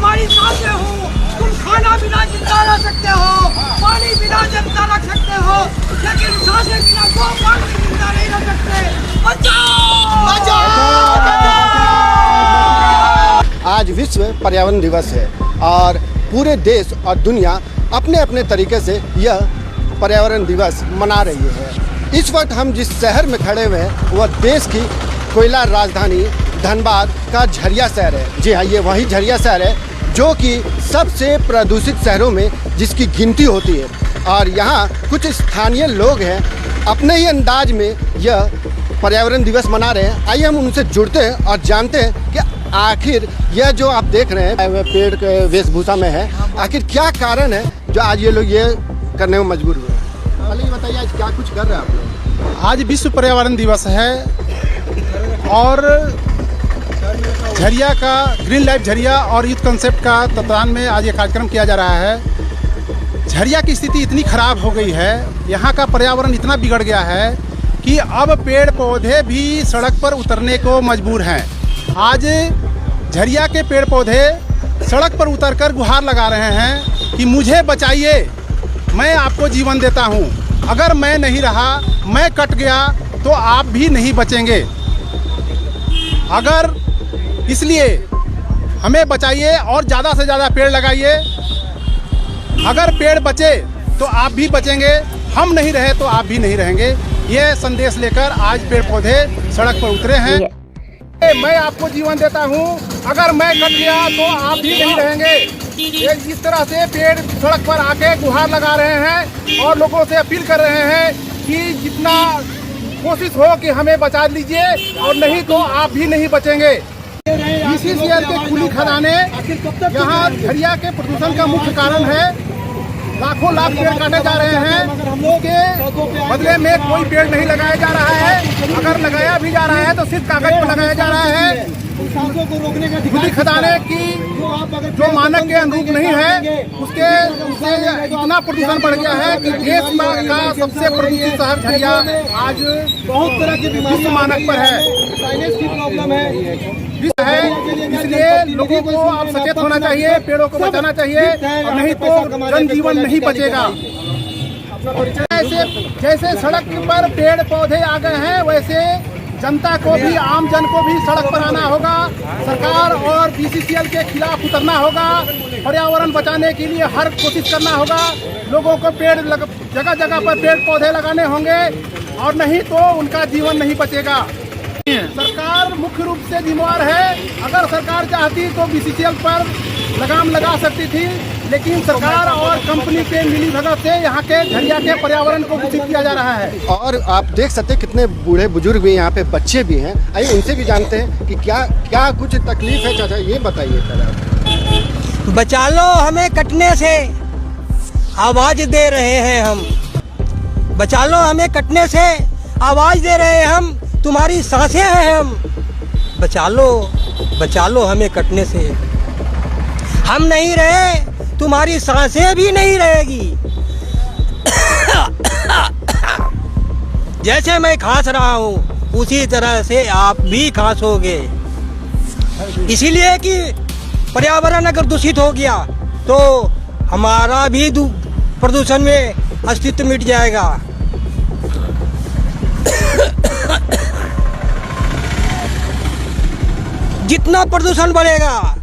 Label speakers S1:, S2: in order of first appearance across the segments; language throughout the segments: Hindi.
S1: तुम्हारी सांसें हो, तुम खाना बिना जिंदा रह सकते हो, पानी बिना जिंदा रख सकते हो, लेकिन सांसें बिना वो पानी जिंदा नहीं रह सकते। बचाओ बचाओ।
S2: आज विश्व पर्यावरण दिवस है और पूरे देश और दुनिया अपने अपने तरीके से यह पर्यावरण दिवस मना रही है। इस वक्त हम जिस शहर में खड़े हुए हैं वह देश की कोयला राजधानी धनबाद का झरिया शहर है। जी हाँ, ये वही झरिया शहर है जो कि सबसे प्रदूषित शहरों में जिसकी गिनती होती है। और यहाँ कुछ स्थानीय लोग हैं, अपने ही अंदाज में यह पर्यावरण दिवस मना रहे हैं। आइए हम उनसे जुड़ते हैं और जानते हैं कि आखिर यह जो आप देख रहे हैं पेड़ के वेशभूषा में है, आखिर क्या कारण है जो आज ये लोग ये करने में मजबूर हुए हैं। पहले ये बताइए आज क्या कुछ कर रहे हैं आप लोग।
S3: आज विश्व पर्यावरण दिवस है और झरिया का ग्रीन लाइफ झरिया और यूथ कंसेप्ट का तत्वाधान में आज ये कार्यक्रम किया जा रहा है। झरिया की स्थिति इतनी खराब हो गई है, यहाँ का पर्यावरण इतना बिगड़ गया है कि अब पेड़ पौधे भी सड़क पर उतरने को मजबूर हैं। आज झरिया के पेड़ पौधे सड़क पर उतरकर गुहार लगा रहे हैं कि मुझे बचाइए, मैं आपको जीवन देता हूँ, अगर मैं नहीं रहा, मैं कट गया तो आप भी नहीं बचेंगे। अगर इसलिए हमें बचाइए और ज़्यादा से ज़्यादा पेड़ लगाइए। अगर पेड़ बचे तो आप भी बचेंगे, हम नहीं रहे तो आप भी नहीं रहेंगे। ये संदेश लेकर आज पेड़ पौधे सड़क पर उतरे हैं। मैं आपको जीवन देता हूँ, अगर मैं कट गया तो आप भी नहीं रहेंगे। ये इस तरह से पेड़ सड़क पर आके गुहार लगा रहे हैं और लोगों से अपील कर रहे हैं कि जितना कोशिश हो कि हमें बचा लीजिए और नहीं तो आप भी नहीं बचेंगे। बीसीसीएल के खुली खदानें यहाँ झरिया के प्रदूषण का मुख्य कारण है। लाखों लाख पेड़ काटे जा रहे हैं, उसके बदले में कोई पेड़ नहीं लगाया जा रहा है। अगर लगाया भी जा रहा है तो सिर्फ कागज पर लगाया जा रहा है। खुली खदानें की जो मानक के अनुरूप नहीं है, उससे इतना प्रदूषण बढ़ गया है कि देश का सबसे प्रदूषित शहर झरिया आज बहुत तरह के विश्व मानक पर है। इसलिए लोगों को अब सचेत होना चाहिए, पेड़ों को बचाना चाहिए और नहीं तो जनजीवन नहीं बचेगा। जैसे सड़क पर पेड़ पौधे आ गए हैं, वैसे जनता को भी, आम जन को भी सड़क पर आना होगा। सरकार और बीसीसीएल के खिलाफ उतरना होगा। पर्यावरण बचाने के लिए हर कोशिश करना होगा। लोगों को जगह जगह पर पेड़ पौधे लगाने होंगे और नहीं तो उनका जीवन नहीं बचेगा। सरकार मुख्य रूप से जिम्मेवार है। अगर सरकार चाहती तो बीसीसीएल पर लगाम लगा सकती थी, लेकिन सरकार और कंपनी के मिलीभगत से यहाँ के झरिया के पर्यावरण को दूषित किया जा रहा है।
S2: और आप देख सकते हैं कितने बूढ़े बुजुर्ग भी यहाँ पे, बच्चे भी हैं। आइए उनसे भी जानते हैं कि क्या क्या कुछ तकलीफ है। चाचा ये बताइए।
S1: बचा लो हमें कटने से, आवाज दे रहे हैं हम। बचा लो हमें कटने से, आवाज दे रहे हैं हम, तुम्हारी सांसें हैं हम। बचा लो हमें कटने से, हम नहीं रहे तुम्हारी सांसें भी नहीं रहेगी। जैसे मैं खांस रहा हूँ उसी तरह से आप भी खांसोगे। इसीलिए कि पर्यावरण अगर दूषित हो गया तो हमारा भी प्रदूषण में अस्तित्व मिट जाएगा। जितना प्रदूषण बढ़ेगा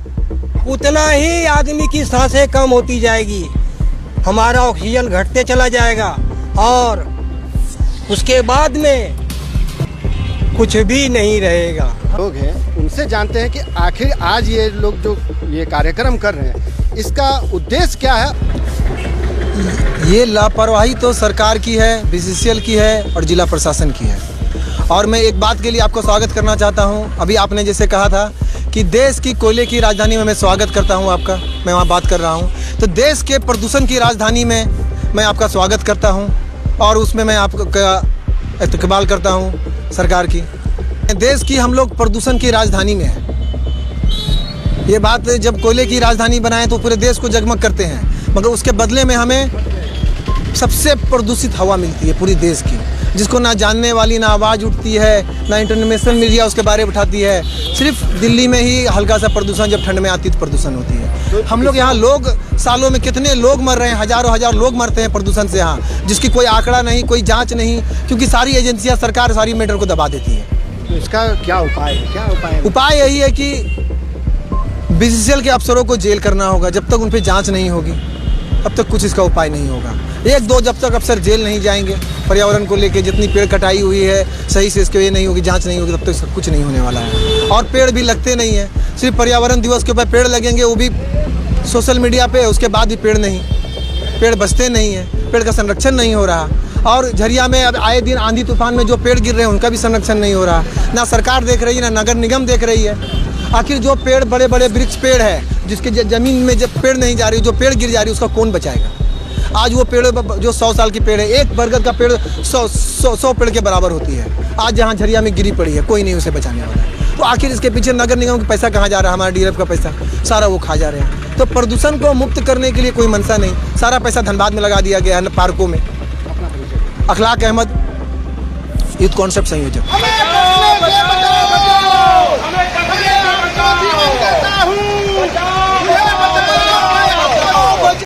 S1: उतना ही आदमी की सांसें कम होती जाएगी, हमारा ऑक्सीजन घटते चला जाएगा और उसके बाद में कुछ भी नहीं रहेगा।
S2: लोग हैं उनसे जानते हैं कि आखिर आज ये लोग जो ये कार्यक्रम कर रहे हैं इसका उद्देश्य क्या है।
S4: ये लापरवाही तो सरकार की है, बीसीसीएल की है और जिला प्रशासन की है। और मैं एक बात के लिए आपको स्वागत करना चाहता हूं। अभी आपने जैसे कहा था कि देश की कोयले की राजधानी में मैं स्वागत करता हूं आपका, मैं वहां बात कर रहा हूं। तो देश के प्रदूषण की राजधानी में मैं आपका स्वागत करता हूं और उसमें मैं आपका इस्तकबाल करता हूं सरकार की। देश की हम लोग प्रदूषण की राजधानी में हैं। ये बात जब कोयले की राजधानी बनाए तो पूरे देश को जगमग करते हैं, मगर उसके बदले में हमें सबसे प्रदूषित हवा मिलती है पूरी देश की। जिसको ना जानने वाली ना आवाज़ उठती है, ना इंटरनेशनल मीडिया उसके बारे में उठाती है। सिर्फ दिल्ली में ही हल्का सा प्रदूषण जब ठंड में आती है तो प्रदूषण होती है। हम लोग यहाँ लोग सालों में कितने लोग मर रहे हैं, हज़ारों लोग मरते हैं प्रदूषण से यहाँ, जिसकी कोई आंकड़ा नहीं, कोई जाँच नहीं, क्योंकि सारी एजेंसियाँ, सरकार सारी मैटर को दबा देती है।
S2: तो इसका क्या उपाय है? क्या उपाय है?
S4: उपाय यही है कि BCCL के अफसरों को जेल करना होगा। जब तक उन पर जांच नहीं होगी तब तक कुछ इसका उपाय नहीं होगा। एक दो जब तक अफसर जेल नहीं जाएंगे, पर्यावरण को लेके जितनी पेड़ कटाई हुई है सही से इसके ये नहीं होगी, जांच नहीं होगी, तब तक कुछ नहीं होने वाला है। और पेड़ भी लगते नहीं हैं। सिर्फ पर्यावरण दिवस के ऊपर पेड़ लगेंगे, वो भी सोशल मीडिया पे, उसके बाद भी पेड़ नहीं, पेड़ बचते नहीं हैं, पेड़ का संरक्षण नहीं हो रहा। और झरिया में अब आए दिन आंधी तूफान में जो पेड़ गिर रहे हैं उनका भी संरक्षण नहीं हो रहा। ना सरकार देख रही है, ना नगर निगम देख रही है। आखिर जो पेड़, बड़े बड़े वृक्ष पेड़ है, जिसके जमीन में जब पेड़ नहीं जा रही, जो पेड़ गिर जा रही है, उसका कौन बचाएगा? आज वो पेड़ जो 100 साल की पेड़ है, एक बरगद का पेड़ 100 पेड़ के बराबर होती है। आज जहाँ झरिया में गिरी पड़ी है, कोई नहीं उसे बचाने वाला है। तो आखिर इसके पीछे नगर निगम का पैसा कहाँ जा रहा है? हमारा DRF का पैसा सारा वो खा जा रहे हैं। तो प्रदूषण को मुक्त करने के लिए कोई मंशा नहीं, सारा पैसा धनबाद में लगा दिया गया है, पार्कों में। अखलाक अहमद, यूथ कॉन्सेप्ट संयोजक।